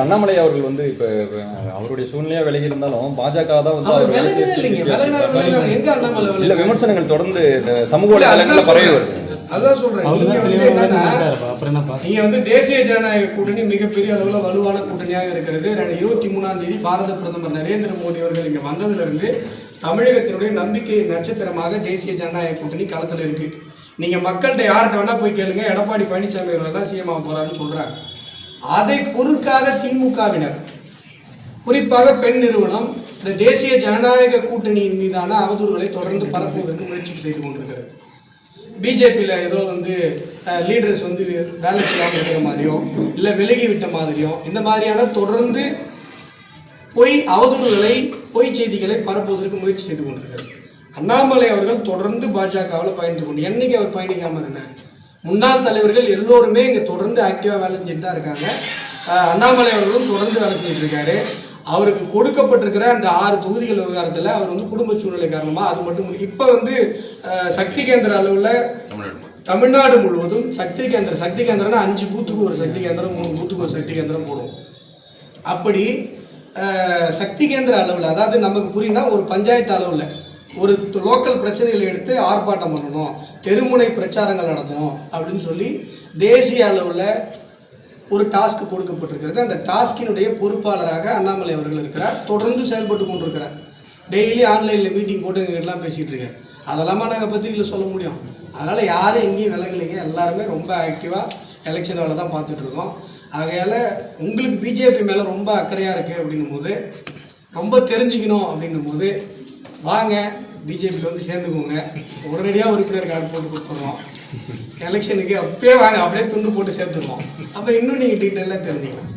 அண்ணாமலை அவர்கள் வந்து இப்போ அவருடைய சூழ்நிலையாக விலகி இருந்தாலும் பாஜக தான் வந்து இல்லை விமர்சனங்கள் தொடர்ந்து சமூக வலைதளங்களில் பரவி வருது. அதான் சொல்றேன், நீங்க வந்து தேசிய ஜனநாயக கூட்டணி மிகப்பெரிய அளவில் வலுவான கூட்டணியாக இருக்கிறது. 23ஆம் தேதி பாரத பிரதமர் நரேந்திர மோடி அவர்கள் இங்க வந்ததுல இருந்து தமிழகத்தினுடைய நம்பிக்கை நட்சத்திரமாக தேசிய ஜனநாயக கூட்டணி களத்தில் இருக்கு. நீங்க மக்கள்கிட்ட யார்கிட்ட வேணா போய் கேளுங்க, எடப்பாடி பழனிசாமி அவர்கள் தான் சிஎம் ஆக போறாருன்னு சொல்றாங்க. அதை பொறுக்காத திமுகவினர், குறிப்பாக பெண் நிறுவனம், இந்த தேசிய ஜனநாயக கூட்டணியின் மீதான அவதூறுகளை தொடர்ந்து பரப்புவதற்கு முயற்சி செய்து கொண்டிருக்கிறது. பிஜேபியில் ஏதோ வந்து லீடர்ஸ் வந்து வேலை செய்யாமல் இருக்கிற மாதிரியோ இல்லை விலகி விட்ட மாதிரியோ இந்த மாதிரியான தொடர்ந்து பொய் அவதூறுகளை பொய் செய்திகளை பரப்புவதற்கு முயற்சி செய்து கொண்டிருக்கிறார். அண்ணாமலை அவர்கள் தொடர்ந்து பாஜகவில் பயணித்து கொண்டு என்னைக்கு அவர் பயணிக்காமல் இருந்தார்? முன்னாள் தலைவர்கள் எல்லோருமே இங்கே தொடர்ந்து ஆக்டிவாக வேலை செஞ்சுட்டு தான் இருக்காங்க. அண்ணாமலை அவர்களும் தொடர்ந்து வேலை செஞ்சுட்டு இருக்காரு. அவருக்கு கொடுக்கப்பட்டிருக்கிற அந்த 6 தொகுதிகள் விவகாரத்தில் அவர் வந்து குடும்ப சூழ்நிலை காரணமாக அது மட்டும் இப்போ வந்து சக்தி கேந்திர அளவில் தமிழ்நாடு முழுவதும் சக்தி கேந்திரம்னா 5 பூத்துக்கு ஒரு சக்தி கேந்திரம், 3 பூத்துக்கு ஒரு சக்தி கேந்திரம் போடுவோம். அப்படி சக்தி கேந்திர அளவில், அதாவது நமக்கு புரியுன்னா ஒரு பஞ்சாயத்து அளவில் ஒரு லோக்கல் பிரச்சனைகளை எடுத்து ஆர்ப்பாட்டம் பண்ணணும், தெருமுனை பிரச்சாரங்கள் நடத்தணும் அப்படின்னு சொல்லி தேசிய அளவில் ஒரு டாஸ்க் கொடுக்கப்பட்டிருக்கிறது. அந்த டாஸ்கினுடைய பொறுப்பாளராக அண்ணாமலை அவர்கள் இருக்கிறார். தொடர்ந்து செயல்பட்டு கொண்டிருக்கிறார். டெய்லி ஆன்லைனில் மீட்டிங் போட்டு எங்கள்கிட்டலாம் பேசிகிட்டு இருக்கார். அதெல்லாமா நாங்கள் பத்திரிகையில் சொல்ல முடியும். அதனால் யாரும் எங்கேயும் விலகலைங்க, எல்லாருமே ரொம்ப ஆக்டிவாக எலெக்ஷன் வேலை தான் பார்த்துட்டு இருக்கோம். ஆகையால் உங்களுக்கு பிஜேபி மேலே ரொம்ப அக்கறையாக இருக்குது அப்படின்னும் போது, ரொம்ப தெரிஞ்சுக்கணும் அப்படின்னும் போது வாங்க பிஜேபியில் வந்து சேர்ந்துக்கோங்க. உடனடியாக உறுப்பினர் கார்டு போட்டு கொடுத்துருவோம். எலெக்ஷனுக்கு அப்பயே வாங்க, அப்படியே துண்டு போட்டு சேர்த்துருவோம். அப்போ இன்னும் நீங்கள் டீட்டெயிலாக தெரிஞ்சுக்கலாம்.